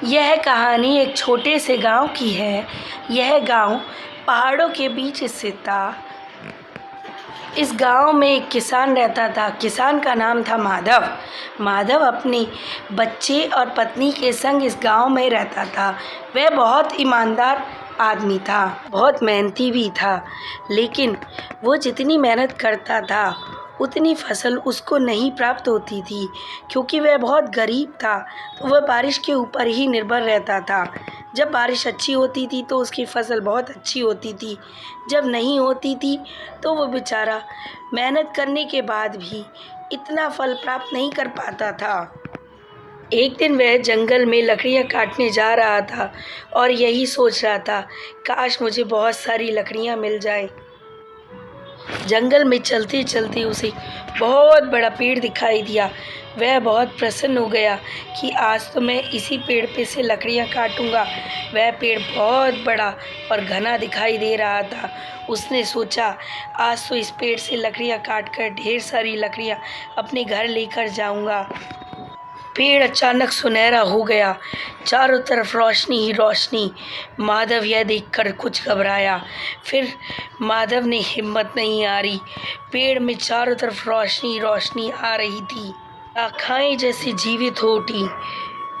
यह कहानी एक छोटे से गांव की है। यह गांव पहाड़ों के बीच स्थित था। इस गांव में एक किसान रहता था। किसान का नाम था माधव। माधव अपने बच्चे और पत्नी के संग इस गांव में रहता था। वह बहुत ईमानदार आदमी था, बहुत मेहनती भी था। लेकिन वो जितनी मेहनत करता था उतनी फसल उसको नहीं प्राप्त होती थी, क्योंकि वह बहुत गरीब था। तो वह बारिश के ऊपर ही निर्भर रहता था। जब बारिश अच्छी होती थी तो उसकी फसल बहुत अच्छी होती थी, जब नहीं होती थी तो वो बेचारा मेहनत करने के बाद भी इतना फल प्राप्त नहीं कर पाता था। एक दिन वह जंगल में लकड़ियाँ काटने जा रहा था और यही सोच रहा था, काश मुझे बहुत सारी लकड़ियाँ मिल जाएं। जंगल में चलते चलते उसे बहुत बड़ा पेड़ दिखाई दिया। वह बहुत प्रसन्न हो गया कि आज तो मैं इसी पेड़ पे से लकड़ियाँ काटूंगा। वह पेड़ बहुत बड़ा और घना दिखाई दे रहा था। उसने सोचा, आज तो इस पेड़ से लकड़ियाँ काट कर ढेर सारी लकड़ियाँ अपने घर लेकर जाऊंगा। पेड़ अचानक सुनहरा हो गया, चारों तरफ रोशनी ही रोशनी। माधव यह देखकर कुछ घबराया। फिर माधव ने हिम्मत नहीं हारी। पेड़ में चारों तरफ रोशनी ही रोशनी आ रही थी। शाखाएं जैसे जीवित हो उठी,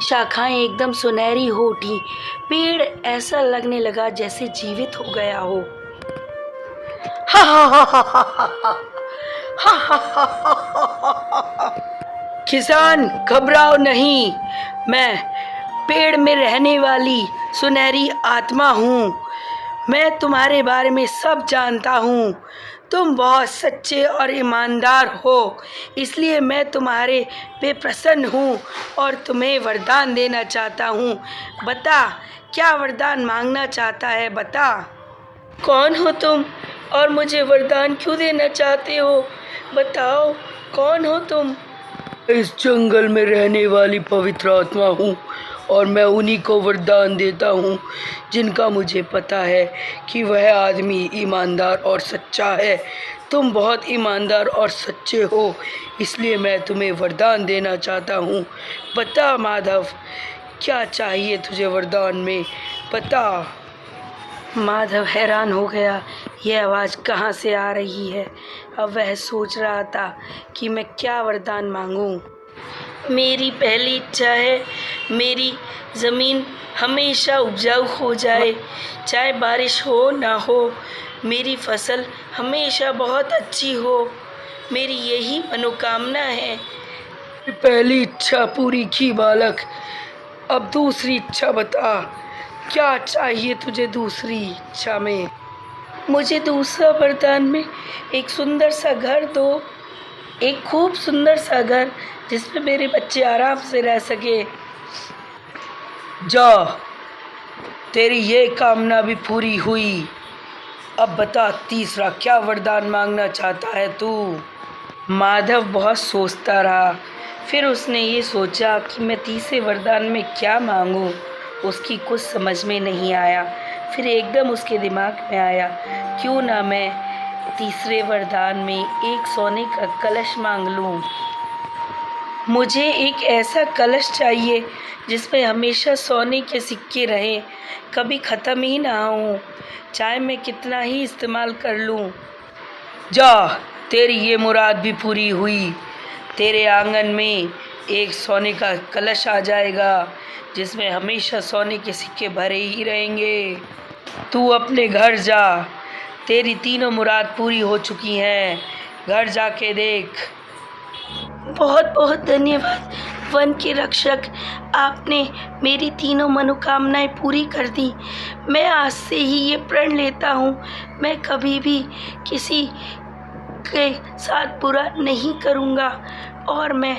शाखाएं एकदम सुनहरी हो उठी। पेड़ ऐसा लगने लगा जैसे जीवित हो गया हो। हा हा हा हा हा हा हा हा हा हा हा। किसान, घबराओ नहीं, मैं पेड़ में रहने वाली सुनहरी आत्मा हूँ। मैं तुम्हारे बारे में सब जानता हूँ। तुम बहुत सच्चे और ईमानदार हो, इसलिए मैं तुम्हारे पे प्रसन्न हूँ और तुम्हें वरदान देना चाहता हूँ। बता, क्या वरदान मांगना चाहता है? बता, कौन हो तुम और मुझे वरदान क्यों देना चाहते हो? बताओ, कौन हो तुम? इस जंगल में रहने वाली पवित्र आत्मा हूँ और मैं उन्हीं को वरदान देता हूँ जिनका मुझे पता है कि वह आदमी ईमानदार और सच्चा है। तुम बहुत ईमानदार और सच्चे हो, इसलिए मैं तुम्हें वरदान देना चाहता हूँ। बता माधव, क्या चाहिए तुझे वरदान में? बता। माधव हैरान हो गया, यह आवाज़ कहाँ से आ रही है। अब वह सोच रहा था कि मैं क्या वरदान मांगूं। मेरी पहली इच्छा है, मेरी ज़मीन हमेशा उपजाऊ हो जाए, चाहे बारिश हो ना हो। मेरी फसल हमेशा बहुत अच्छी हो। मेरी यही मनोकामना है। पहली इच्छा पूरी की बालक, अब दूसरी इच्छा बता। क्या चाहिए तुझे दूसरी इच्छा में? मुझे दूसरा वरदान में एक सुंदर सा घर दो, एक खूब सुंदर सा घर जिसमें मेरे बच्चे आराम से रह सके। जा, तेरी ये कामना भी पूरी हुई। अब बता, तीसरा क्या वरदान मांगना चाहता है तू? माधव बहुत सोचता रहा। फिर उसने ये सोचा कि मैं तीसरे वरदान में क्या मांगूं। उसकी कुछ समझ में नहीं आया। फिर एकदम उसके दिमाग में आया, क्यों ना मैं तीसरे वरदान में एक सोने का कलश मांग लूं। मुझे एक ऐसा कलश चाहिए जिसमें हमेशा सोने के सिक्के रहें, कभी ख़त्म ही ना हो, चाहे मैं कितना ही इस्तेमाल कर लूं। जा, तेरी ये मुराद भी पूरी हुई। तेरे आंगन में एक सोने का कलश आ जाएगा जिसमें हमेशा सोने के सिक्के भरे ही रहेंगे। तू अपने घर जा, तेरी तीनों मुराद पूरी हो चुकी हैं। घर जाके देख। बहुत बहुत धन्यवाद वन के रक्षक, आपने मेरी तीनों मनोकामनाएं पूरी कर दी। मैं आज से ही ये प्रण लेता हूँ, मैं कभी भी किसी के साथ बुरा नहीं करूँगा और मैं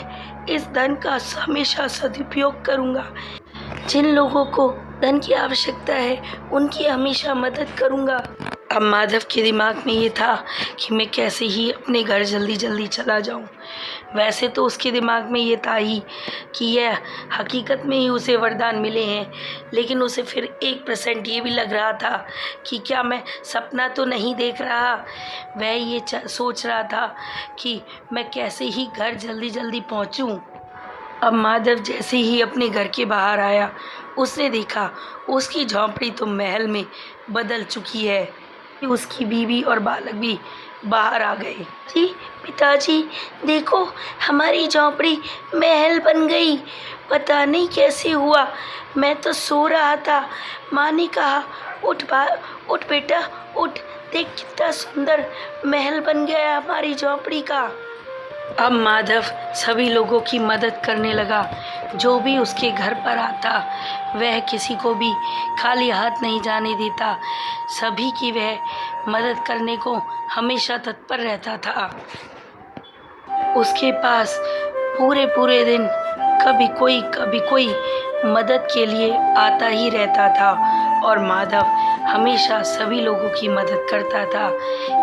इस धन का हमेशा सदुपयोग करूँगा। जिन लोगों को धन की आवश्यकता है उनकी हमेशा मदद करूँगा। अब माधव के दिमाग में ये था कि मैं कैसे ही अपने घर जल्दी जल्दी चला जाऊं। वैसे तो उसके दिमाग में ये था ही कि यह हकीकत में ही उसे वरदान मिले हैं, लेकिन उसे फिर 1% ये भी लग रहा था कि क्या मैं सपना तो नहीं देख रहा। वह ये सोच रहा था कि मैं कैसे ही घर जल्दी जल्दी पहुंचूं। अब माधव जैसे ही अपने घर के बाहर आया, उसने देखा उसकी झोंपड़ी तो महल में बदल चुकी है। उसकी बीवी और बालक भी बाहर आ गए। जी पिताजी, देखो हमारी झोंपड़ी महल बन गई। पता नहीं कैसे हुआ, मैं तो सो रहा था। माँ ने कहा उठ बेटा उठ, देख कितना सुंदर महल बन गया हमारी झोंपड़ी का। अब माधव सभी लोगों की मदद करने लगा। जो भी उसके घर पर आता वह किसी को भी खाली हाथ नहीं जाने देता। सभी की वह मदद करने को हमेशा तत्पर रहता था। उसके पास पूरे दिन कभी कोई मदद के लिए आता ही रहता था और माधव हमेशा सभी लोगों की मदद करता था।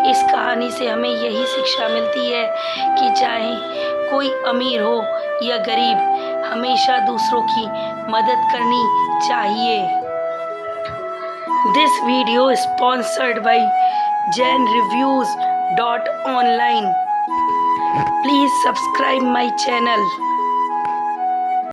इस कहानी से हमें यही शिक्षा मिलती है कि चाहे कोई अमीर हो या गरीब, हमेशा दूसरों की मदद करनी चाहिए। This video sponsored by jainreviews.online. Please subscribe my channel.